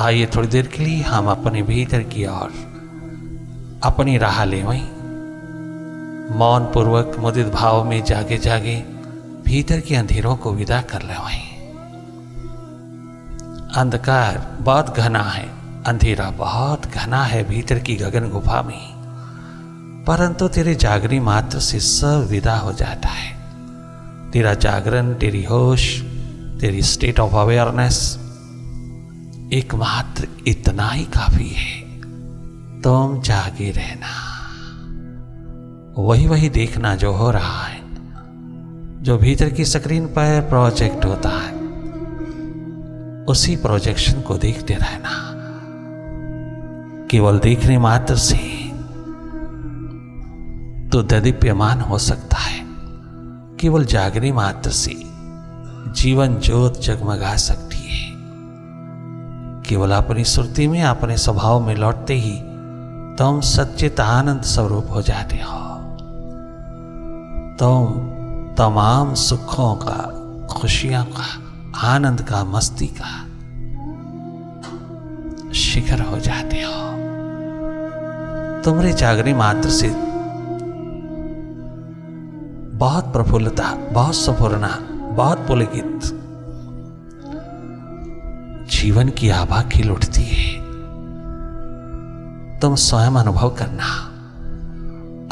आइए थोड़ी देर के लिए हम अपने भीतर की ओर अपनी राह ले वहीं मौन पूर्वक मुदित भाव में जागे जागे भीतर के अंधेरों को विदा कर ले वहीं। अंधकार बहुत घना है, अंधेरा बहुत घना है भीतर की गगन गुफा में, परंतु तेरे जागने मात्र से सब विदा हो जाता है। तेरा जागरण, तेरी होश, तेरी स्टेट ऑफ अवेयरनेस एकमात्र इतना ही काफी है। तुम जागे रहना, वही वही देखना जो हो रहा है, जो भीतर की स्क्रीन पर प्रोजेक्ट होता है, उसी प्रोजेक्शन को देखते रहना। केवल देखने मात्र से तो ददीप्यमान हो सकता है, केवल जागने मात्र से जीवन ज्योत जगमगा सकती है। केवल अपनी सुरती में, अपने स्वभाव में लौटते ही तुम सच्चित आनंद स्वरूप हो जाते हो। तुम तमाम सुखों का, खुशियों का, आनंद का, मस्ती का शिखर हो जाते हो। तुम्हारे जागने मात्र से बहुत प्रफुल्लता, बहुत संपूर्णता, बहुत पुलकित जीवन की आभा खिल उठती है। तुम स्वयं अनुभव करना,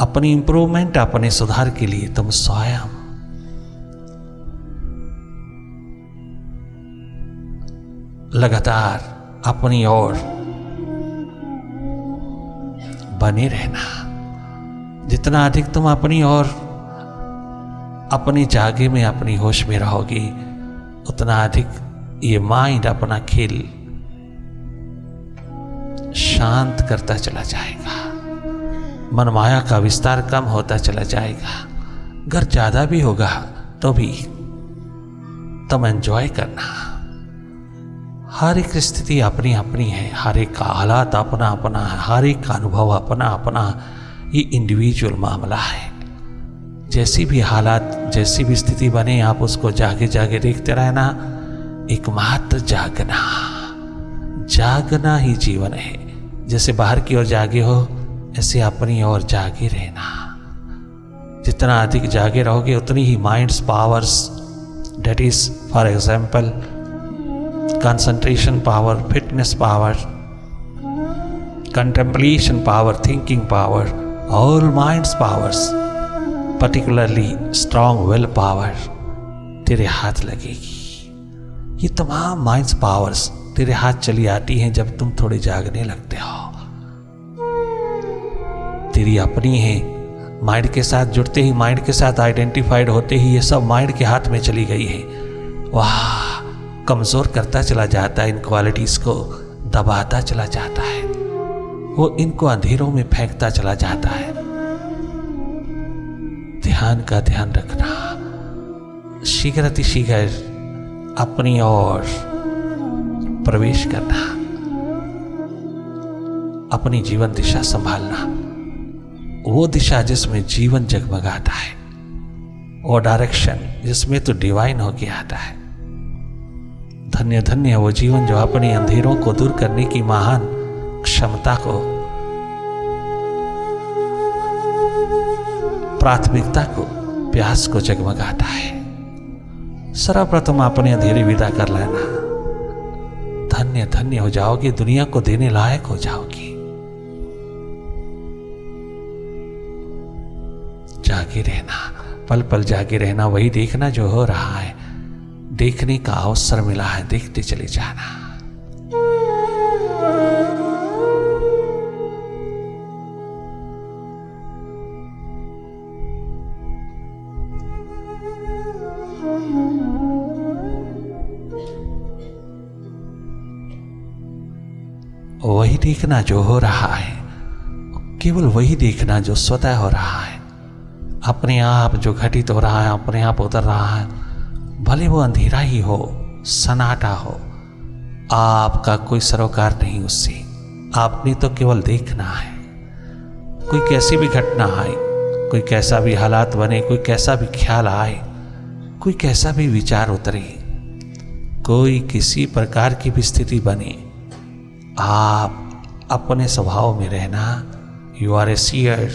अपनी इंप्रूवमेंट, अपने सुधार के लिए तुम स्वयं लगातार अपनी ओर बने रहना। जितना अधिक तुम अपनी ओर, अपनी जागे में, अपनी होश में रहोगे, उतना अधिक ये माइंड अपना खेल शांत करता चला जाएगा। मनमाया का विस्तार कम होता चला जाएगा। अगर ज्यादा भी होगा तो भी तुम एंजॉय करना। हर एक स्थिति अपनी अपनी है, हर एक का हालात अपना अपना है, हर एक का अनुभव अपना अपना। ये इंडिविजुअल मामला है। जैसी भी हालात, जैसी भी स्थिति बने, आप उसको जागे जागे देखते रहना। एकमात्र जागना, जागना ही जीवन है। जैसे बाहर की ओर जागे हो, ऐसे अपनी ओर जागे रहना। जितना अधिक जागे रहोगे उतनी ही mind's powers, that is for example concentration power, fitness power, contemplation power, thinking power, all mind's powers, particularly strong will power तेरे हाथ लगेगी। ये तमाम माइंड्स पावर्स तेरे हाथ चली आती हैं जब तुम थोड़े जागने लगते हो। तेरी अपनी है, माइंड के साथ जुड़ते ही, माइंड के साथ आइडेंटिफाइड होते ही ये सब माइंड के हाथ में चली गई है। वाह, कमजोर करता चला जाता है, इन क्वालिटीज को दबाता चला जाता है, वो इनको अंधेरों में फेंकता चला जाता है। ध्यान का ध्यान रखना, शीघ्र अतिशीघ्र अपनी ओर प्रवेश करना, अपनी जीवन दिशा संभालना। वो दिशा जिसमें जीवन जगमगाता है, वो डायरेक्शन जिसमें तो डिवाइन होके आता है। धन्य धन्य है वो जीवन जो अपने अंधेरों को दूर करने की महान क्षमता को, प्राथमिकता को, प्यास को जगमगाता है। सर्वप्रथम अपने अंधेरे विदा कर लेना। धन्य धन्य हो जाओगे, दुनिया को देने लायक हो जाओगे। जागे रहना, पल पल जागे रहना, वही देखना जो हो रहा है। देखने का अवसर मिला है, देखते चले जाना। वही देखना जो हो रहा है, केवल वही देखना जो स्वतः हो रहा है, अपने आप जो घटित हो रहा है, अपने आप उतर रहा है। भले वो अंधेरा ही हो, सन्नाटा हो, आपका कोई सरोकार नहीं उससे। आपने तो केवल देखना है। कोई कैसी भी घटना आए, कोई कैसा भी हालात बने, कोई कैसा भी ख्याल आए, कोई कैसा भी विचार उतरे, कोई किसी प्रकार की भी स्थिति बने, आप अपने स्वभाव में रहना। You are a seer,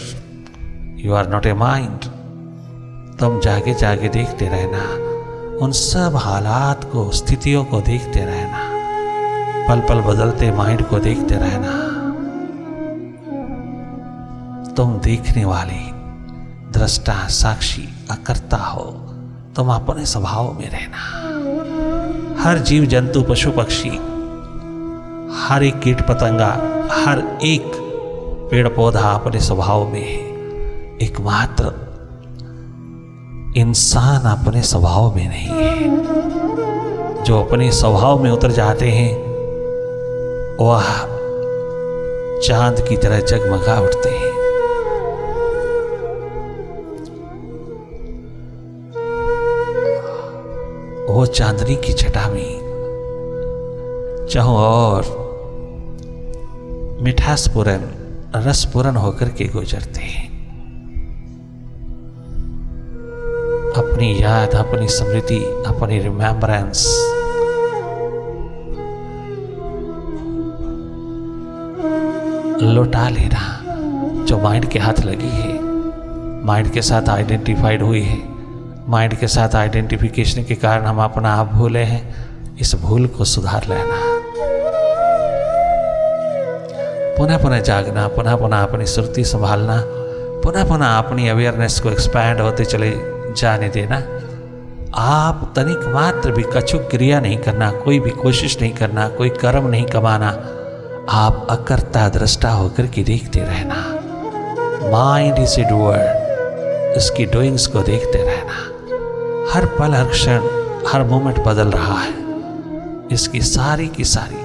you are not a mind. तुम जागे जागे देखते रहना, उन सब हालात को, स्थितियों को देखते रहना, पल पल बदलते माइंड को देखते रहना। तुम देखने वाली, दृष्टा, साक्षी, अकर्ता हो। तुम अपने स्वभाव में रहना। हर जीव जंतु, पशु पक्षी, हर एक कीट पतंगा, हर एक पेड़ पौधा अपने स्वभाव में है। एकमात्र इंसान अपने स्वभाव में नहीं है। जो अपने स्वभाव में उतर जाते हैं वह चांद की तरह जगमगा उठते हैं। वो चांदनी की छटा में चाहों और मिठासपूर्ण, रसपूर्ण होकर के गुजरते हैं। अपनी याद, अपनी स्मृति, अपनी रिमेम्बरेंस लौटा लेना जो माइंड के हाथ लगी है, माइंड के साथ आइडेंटिफाइड हुई है, माइंड के साथ आइडेंटिफिकेशन के कारण हम अपना आप भूले हैं। इस भूल को सुधार लेना, पुनः पुनः जागना, पुनः पुनः अपनी सुरती संभालना, पुनः पुनः अपनी अवेयरनेस को एक्सपैंड होते चले जाने देना। आप तनिक मात्र भी कछुक क्रिया नहीं करना, कोई भी कोशिश नहीं करना, कोई कर्म नहीं कमाना। आप अकर्ता दृष्टा होकर के देखते रहना। माइंड इज ए डूअर, इसकी डूइंग्स को देखते रहना। हर पल, हर क्षण, हर मोमेंट बदल रहा है। इसकी सारी की सारी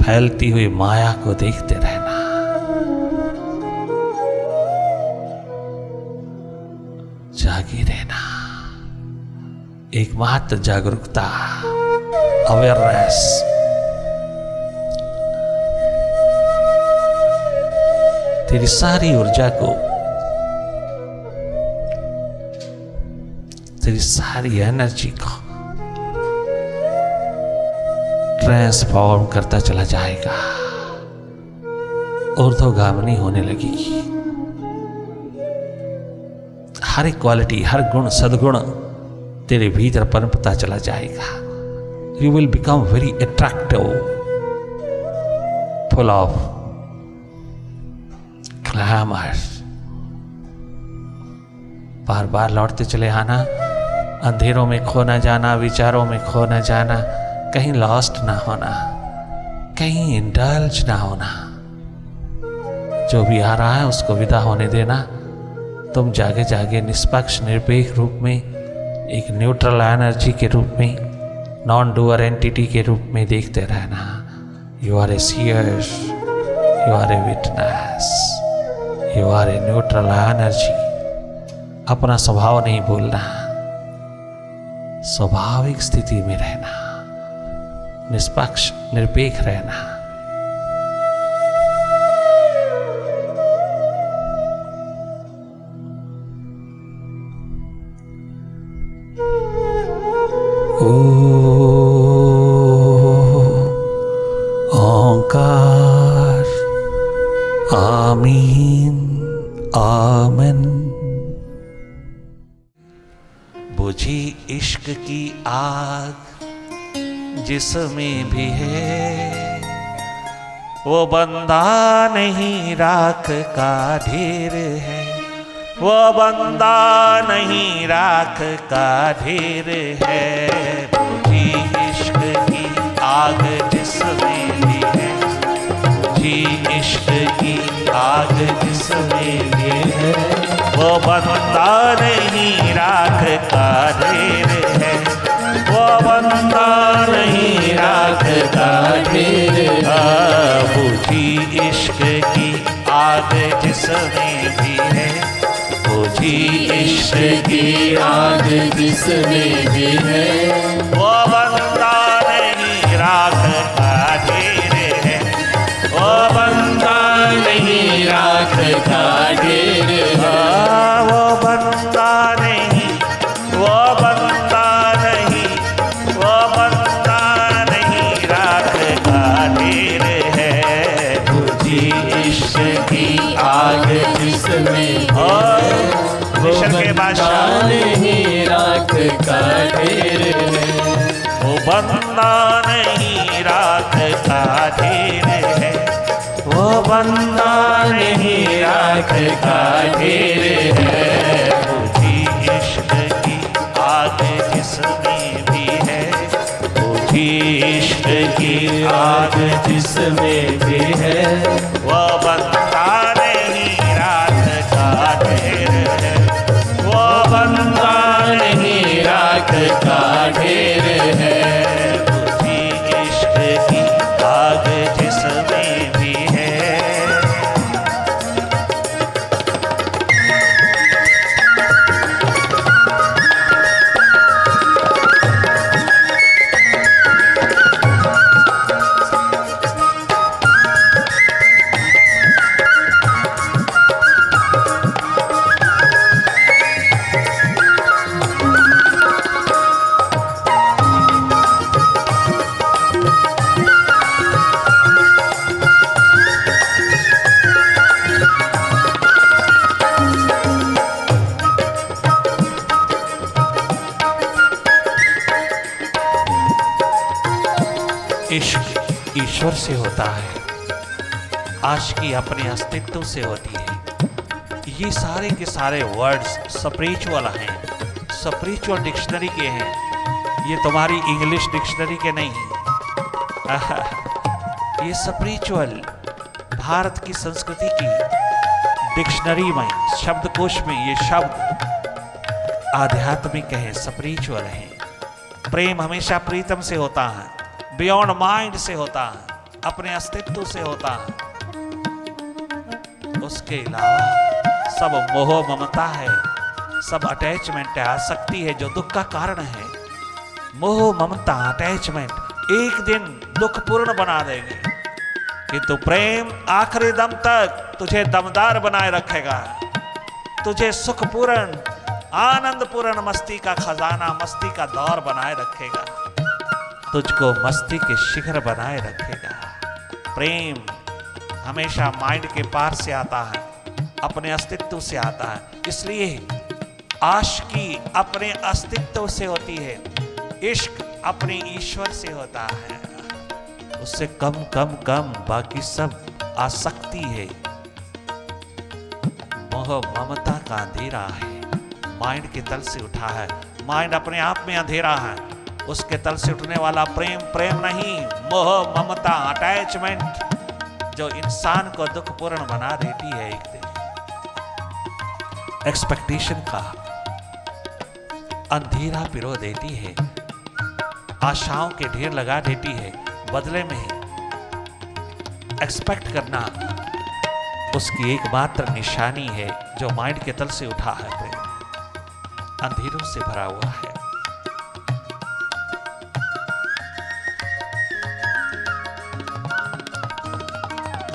फैलती हुई माया को देखते रहना। जागे रहना। एकमात्र जागरूकता, अवेयरनेस, तेरी सारी ऊर्जा को, तेरी सारी एनर्जी को ट्रांसफॉर्म करता चला जाएगा। ऊर्ध्वगामिनी होने लगेगी। हर एक क्वालिटी, हर गुण, सद्गुण तेरे भीतर पनपता चला जाएगा। You will become very attractive, full of glamour. बार बार लौटते चले आना, अंधेरों में खो न जाना, विचारों में खो न जाना, कहीं लॉस्ट ना होना, कहीं इंडल्ज ना होना। जो भी आ रहा है उसको विदा होने देना। तुम जागे जागे निष्पक्ष, निरपेक्ष रूप में, एक न्यूट्रल एनर्जी के रूप में, नॉन डूअर एंटिटी के रूप में देखते रहना। You are a seer, you are a witness, you are a neutral energy. अपना स्वभाव नहीं भूलना, स्वाभाविक स्थिति में रहना, निष्पक्ष, निरपेक्ष रहना। ओंकार, आमीन, आमन। बुझी इश्क की आग जिसमें भी है, वो बंदा नहीं राख का ढेर है, वो बंदा नहीं राख का ढेर है। बुझी इश्क की आग जिसमें भी है, बुझी इश्क की आग जिसमें भी है, वो बंदा नहीं राख का ढेर है, वो बंदा नहीं राख का ढेर है। बुझी इश्क की आग जिसमें भी है, बुझी इश्क की आग जिसमें भी है, वो बंदा नहीं राख का ढेर है, वो बंदा नहीं राख का ढेर है। वो बंदा नहीं, वो बंदा नहीं, वो बंदा नहीं राख का ढेर बंदा नहीं राख का ढेर है। बुझी इश्क की आग जिसमें भी है, बुझी इश्क की आग जिसमें भी है, वो बंदा नहीं राख का ढेर है, वो बंदा नहीं राख का ढेर है। बुझी इश्क की आग जिसमें भी है। इश्क ईश्वर से होता है, आशिकी अपने अस्तित्व से होती है। ये सारे के सारे वर्ड्स स्पिरिचुअल हैं, स्पिरिचुअल डिक्शनरी के हैं, ये तुम्हारी इंग्लिश डिक्शनरी के नहीं। ये स्पिरिचुअल भारत की संस्कृति की डिक्शनरी में, शब्दकोश में ये शब्द आध्यात्मिक हैं, स्पिरिचुअल हैं। प्रेम हमेशा प्रीतम से होता है, बियॉन्ड माइंड से होता है, अपने अस्तित्व से होता है। उसके अलावा सब मोह ममता है, सब अटैचमेंट है, आसक्ति है जो दुख का कारण है। मोह ममता अटैचमेंट एक दिन दुखपूर्ण बना देगी, किंतु प्रेम आखिरी दम तक तुझे दमदार बनाए रखेगा, तुझे सुखपूर्ण आनंदपूर्ण मस्ती का खजाना, मस्ती का दौर बनाए रखेगा, तुझको मस्ती के शिखर बनाए रखेगा। प्रेम हमेशा माइंड के पार से आता है, अपने अस्तित्व से आता है। इसलिए आशिकी अपने अस्तित्व से होती है, इश्क अपने ईश्वर से होता है। उससे कम कम कम बाकी सब आसक्ति है, मोह ममता का अंधेरा है, माइंड के तल से उठा है। माइंड अपने आप में अंधेरा है, उसके तल से उठने वाला प्रेम प्रेम नहीं, मोह ममता अटैचमेंट जो इंसान को दुखपूर्ण बना देती है। एक दिन एक्सपेक्टेशन का अंधेरा पिरो देती है, आशाओं के ढेर लगा देती है, बदले में एक्सपेक्ट करना उसकी एकमात्र निशानी है जो माइंड के तल से उठा है। प्रेम अंधेरों से भरा हुआ है।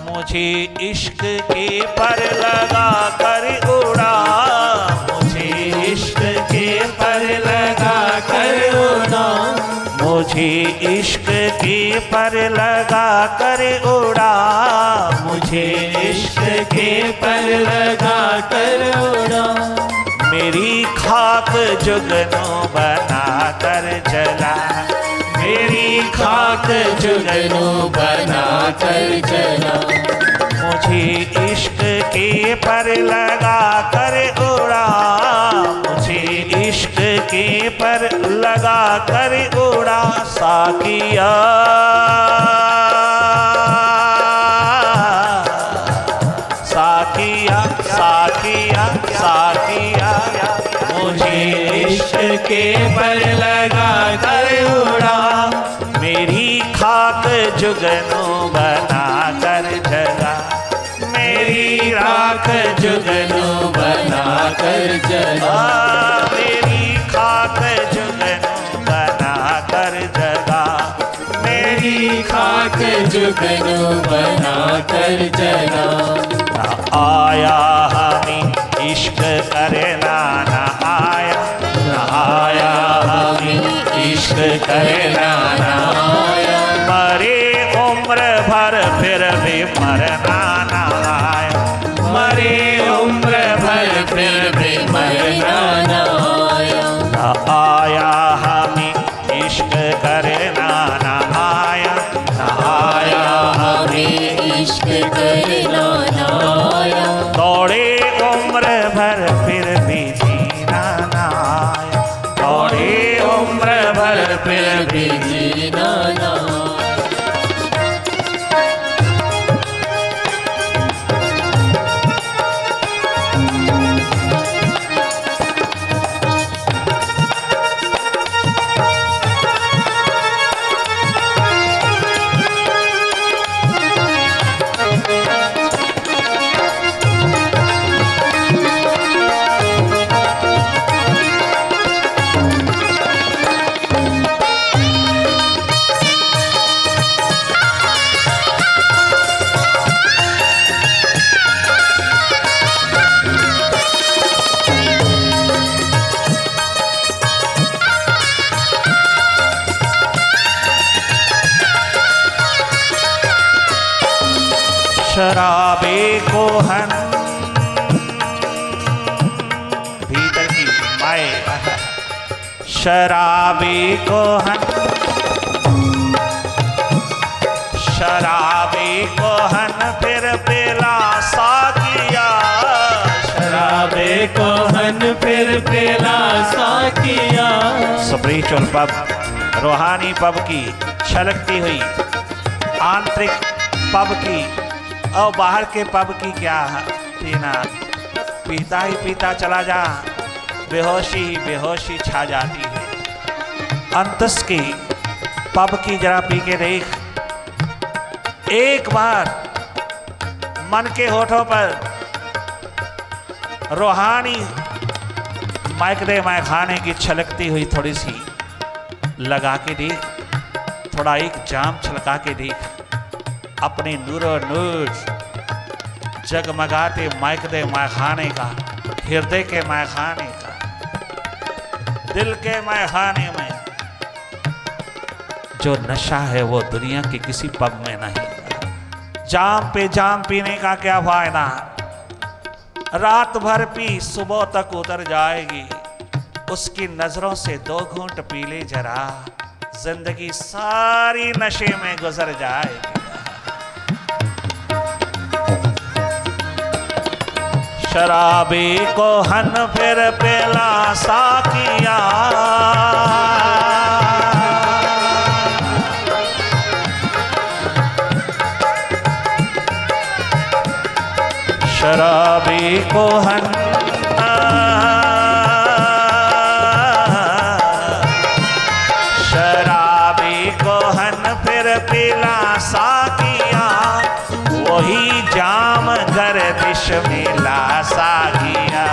मुझे इश्क के पर लगा कर उड़ा, मुझे इश्क के पर लगा कर उड़ा, मुझे इश्क के पर लगा कर उड़ा, मुझे इश्क के पर लगा कर उड़ा। मेरी खाक जुगनू बना कर जला, मेरी खाक जुगनू बना कर जला। मुझे इश्क के पर लगा कर उड़ा, मुझे इश्क के पर लगा कर उड़ा। साकिया साकिया साकिया साकिया, मुझे इश्क के पर लगा कर उड़ा। मेरी खाक जुगनू बना कर जला, मेरी राख जुगनू बना कर जला। मेरी खाक जुगनू बना कर जला, मेरी खाक जुगनू बना कर जला। ना आया हमें इश्क करना, ना आया, ना आया हमें इश्क करना, ना आया। मरे उम्र भर फिर भी मरना ना आया, मरे उम्र भर फिर भी मरना ना आया। ना आया हमें इश्क करना, ना आया, ना आया हमें इश्क करना। शराबे कोहन भीतर की माए, शराबे कोहन, शराबे कोहन फिर पेला साकिया, शराबे कोहन फिर पेला साकिया। स्पिरिचुअल पब, रूहानी पब की छलकती हुई आंतरिक पब की और बाहर के पब की क्या पीना, पीता ही पीता चला जा, बेहोशी ही बेहोशी छा जाती है। अंतस की पब की जरा पी के देख, एक बार मन के होठों पर रूहानी माइक दे मैं खाने की छलकती हुई थोड़ी सी लगा के देख, थोड़ा एक जाम छलका के देख, अपने नूरो नूर जगमगाते माइक दे मैं खाने का, हृदय के मैं खाने का, दिल के मैं खाने में जो नशा है वो दुनिया के किसी पब में नहीं। जाम पे जाम पीने का क्या फायदा, रात भर पी सुबह तक उतर जाएगी, उसकी नजरों से 2 घूंट पी ले जरा, जिंदगी सारी नशे में गुजर जाएगी। शराबी कोहन फिर पेला साकिया, शराबी कोहन, शराबी कोहन फिर पिला साकिया, वही जाम गर्दिश में ला साकिया,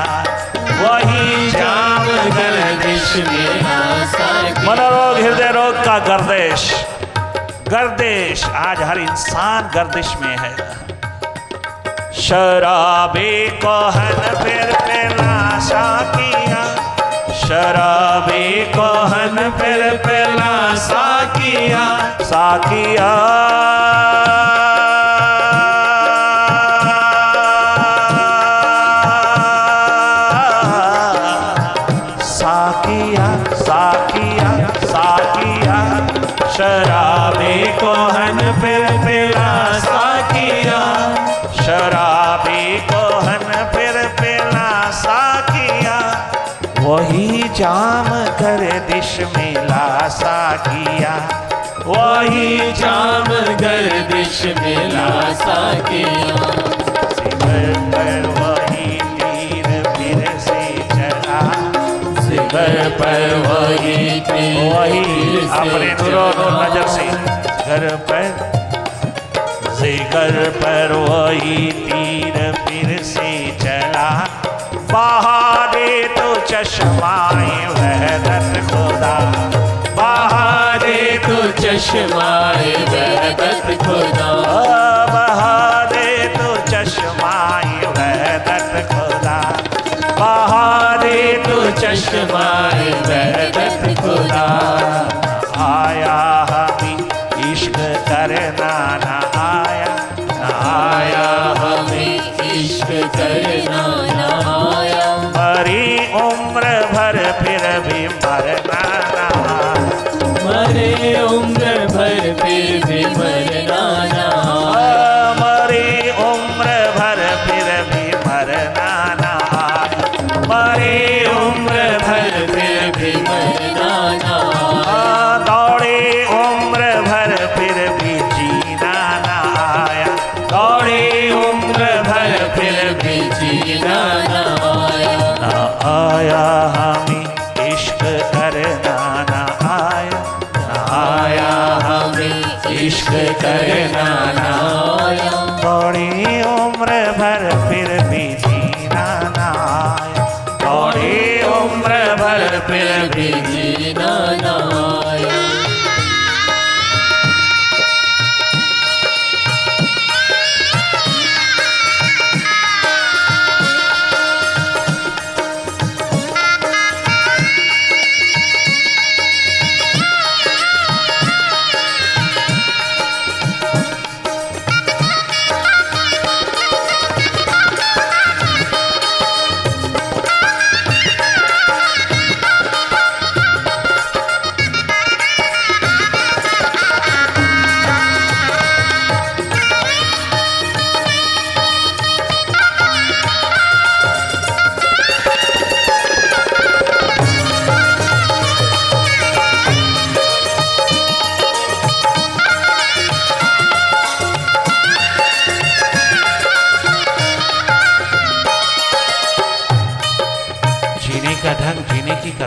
वही जाम गर्दिश में ला साकिया। मनोरोग हृदय रोग का गर्दिश, गर्दिश आज हर इंसान गर्दिश में है। शराबी कोहन फिर पेला साकिया, शराबी कोहन फिर पेला साकिया, साकिया साकिया साकिया साकिया, शराबी कोहन फिर पेला साकिया, शराबी कोहन फिर पेला साकिया, वही जाम गर्दिश में ला साकिया, वही जाम गर्दिश में ला साकिया। सिगर पर वही तीर फिर से चला, सिगर पर वही तीर वही फिर से अपने नूरो नूर नजर से घर पर, जिगर पर वही तीर फिर से चला, बहारे तो चश्माए वहदत खुदा, बहारे तो चश्माए वहदत खुदा, बहारे तो चश्माए वहदत खुदा, बहारे तो चश्माए वहदत खुदा। आया हमें इश्क करना ना आया, ना आया हमें इश्क करना ना आया, मरी उम्र भर फिर भी मरना ना, मरे उम्र भर फिर भी मरना ना, मरी उम्र भर फिर भी मरना ना, मरी उम्र भर फिर भी मरना ना, दौड़े उम्र भर फिर भी जीना ना आया, दौड़े उम्र भर फिर भी जीना ना आया, ना आया हमें इश्क करना ना आया, ना आया हमें इश्क करना ना आया, दौड़ी उम्र भर फिर भी जीना ना आया, दौड़ी उम्र भर फिर भी जीना ना आया।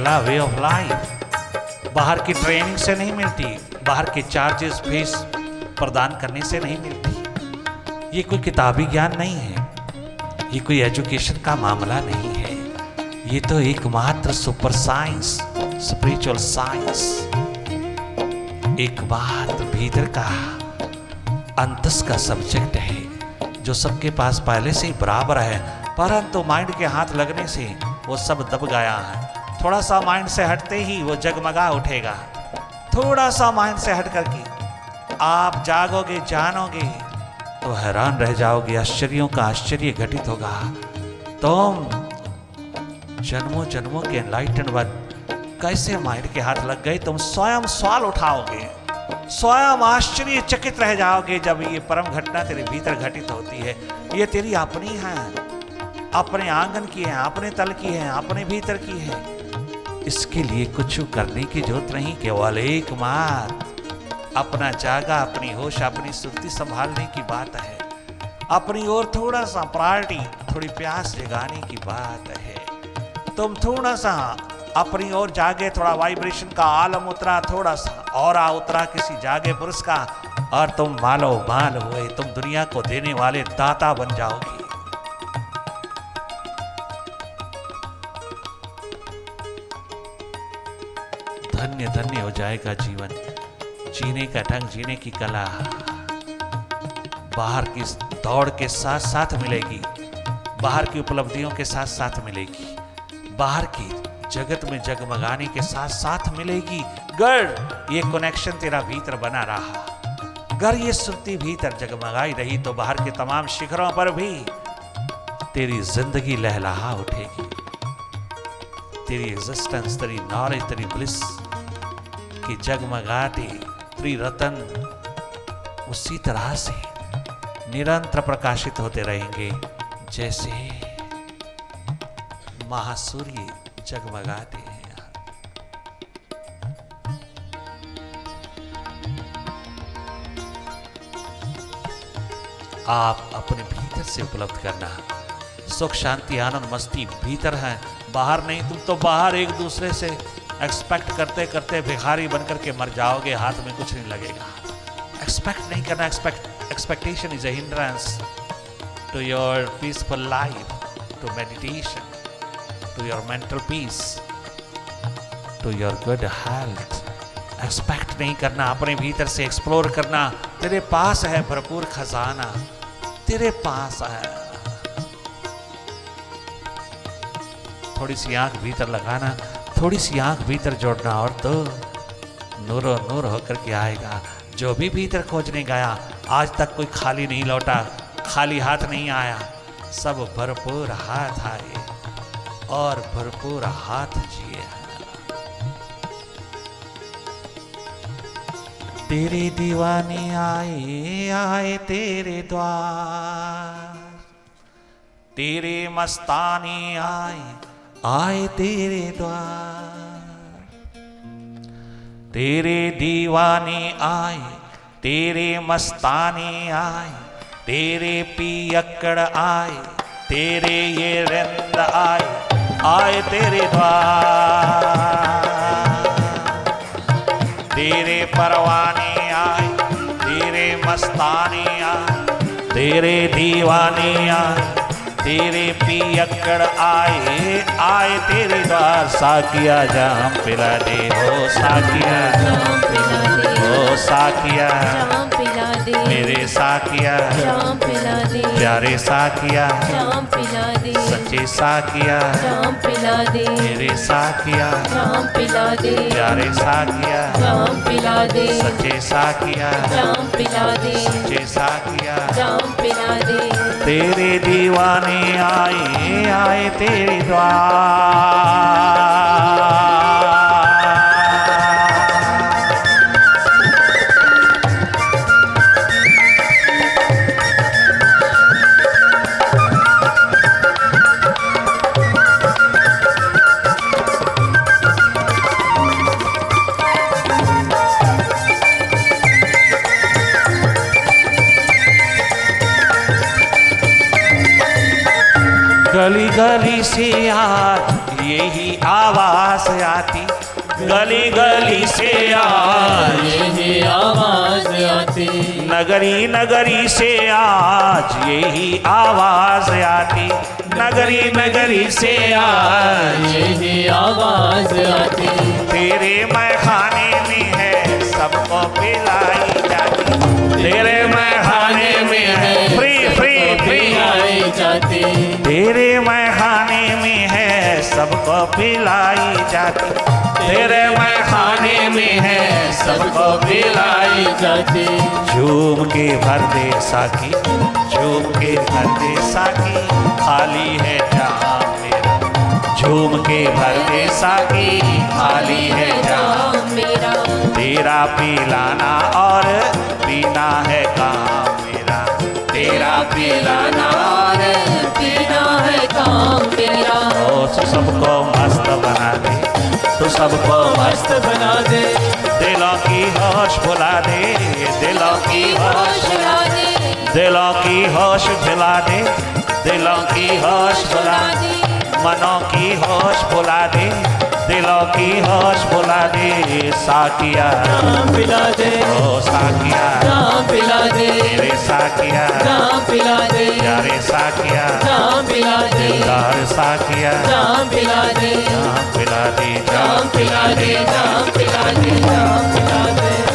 पहला वे ऑफ लाइफ बाहर की ट्रेनिंग से नहीं मिलती, बाहर के चार्जेस फीस प्रदान करने से नहीं मिलती। ये कोई किताबी ज्ञान नहीं है, ये कोई एजुकेशन का मामला नहीं है, ये तो एकमात्र सुपर साइंस, स्पिरिचुअल साइंस, एकमात्र भीतर का अंतस का सब्जेक्ट है जो सबके पास पहले से ही बराबर है, परंतु माइंड के हाथ लगने से वो सब दब गया है। थोड़ा सा माइंड से हटते ही वो जगमगा उठेगा। थोड़ा सा माइंड से हट करके आप जागोगे, जानोगे तो हैरान रह जाओगे, आश्चर्यों का आश्चर्य घटित होगा। तुम जन्मों जन्मों के एनलाइटन वन कैसे माइंड के हाथ लग गए, तुम स्वयं सवाल उठाओगे, स्वयं आश्चर्यचकित रह जाओगे जब ये परम घटना तेरे भीतर घटित होती है। ये तेरी अपनी है, अपने आंगन की है, अपने तल की है, अपने भीतर की है। इसके लिए कुछ करने की जरूरत नहीं, केवल एकमात्र अपना जागा, अपनी होश, अपनी सुर्ती संभालने की बात है। अपनी ओर थोड़ा सा प्रायोरिटी, थोड़ी प्यास जगाने की बात है। तुम थोड़ा सा अपनी ओर जागे, थोड़ा वाइब्रेशन का आलम उतरा, थोड़ा सा ऑरा उतरा किसी जागे पुरुष का, और तुम मालो माल हुए, तुम दुनिया को देने वाले दाता बन जाओगे। धन्य धन्य हो जाएगा जीवन, जीने का ढंग, जीने की कला बाहर की दौड़ के साथ साथ मिलेगी, बाहर की उपलब्धियों के साथ साथ मिलेगी, बाहर की जगत में जगमगाने के साथ साथ मिलेगी। गर ये कनेक्शन तेरा भीतर बना रहा, अगर ये सुर्ती भीतर जगमगाई रही तो बाहर के तमाम शिखरों पर भी तेरी जिंदगी लहलहा उठेगी। तेरी एग्जिस्टेंस, तेरी नॉलेज, तेरी ब्लिस की जगमगाते त्रिरत्न उसी तरह से निरंतर प्रकाशित होते रहेंगे जैसे महासूर्य जगमगाते हैं। आप अपने भीतर से उपलब्ध करना, सुख शांति आनंद मस्ती भीतर है, बाहर नहीं। तुम तो बाहर एक दूसरे से एक्सपेक्ट करते करते भिखारी बनकर के मर जाओगे, हाथ में कुछ नहीं लगेगा। एक्सपेक्ट नहीं करना, expectation is a hindrance to your peaceful life, to meditation, to your mental peace, to your good health. Expect नहीं करना, अपने भीतर से एक्सप्लोर करना। तेरे पास है भरपूर खजाना, तेरे पास है। थोड़ी सी आंख भीतर लगाना, थोड़ी सी आंख भीतर जोड़ना, और तो नूरो नूर होकर के आएगा। जो भी भीतर खोजने गया आज तक कोई खाली नहीं लौटा, खाली हाथ नहीं आया, सब भरपूर हाथ आए और भरपूर हाथ जिए। तेरे दीवाने आए आए तेरे द्वार, तेरे मस्ताने आए आए तेरे द्वार, तेरे दीवाने आए, तेरे मस्ताने आए, तेरे पियक्कड़ आए, तेरे ये रिंद आए आए तेरे द्वार, तेरे परवाने आए, तेरे मस्ताने आए, तेरे दीवाने आए, तेरे पियक्कड़ आए आए तेरे द्वार। साकिया जाम पिला दे, हो साकिया जाम पिला दे, हो साकिया जाम पिला दे, मेरे साकिया जाम पिला दे, प्यारे साकिया जाम पिला दे, सच्चे साकिया जाम पिला दे, मेरे साकिया जाम पिला दे, प्यारे साकिया जाम पिला दे, सच्चे साकिया जाम पिला दे, सच्चे साकिया जाम पिला दे। तेरे दीवाने आए आए तेरे द्वार। गली गली से यार यही आवाज आती, गली गली से आज यही आवाज आती, नगरी नगरी से आज यही आवाज आती, नगरी नगरी से आज यही आवाज आती। तेरे मैखाने में है सबको पिलाई जाती, तेरे मैखाने में है फ्री फ्री फ्री पिलाई जाती, तेरे मैखाने में है सबको पिलाई जाती, तेरे मैखाने में है सबको पिलाई जाती। झूम के भर दे साकी, झूम के भर दे साकी, खाली है जाम मेरा, झूम के भर दे साकी, खाली है जाम मेरा, तेरा पिलाना और पीना है काम मेरा, तेरा पिलाना और पीना है काम मेरा। ओ सबको मस्त बना दे, तो सबको मस्त बना दे, दिलों की होश भुला दे, दिलों की होश भुला दे, दिलों की होश भुला दे, दिलों की होश भुला दे, मनों की होश भुला दे, दिलों की होश भुला दे। साकिया पिला दे, ओ साकिया पिला दे, मेरे साकिया पिला दे, यारे साकिया पिला दे, दिलदार साकिया पिला दे, पिला दे पिला दे, पिला दे, पिला दे।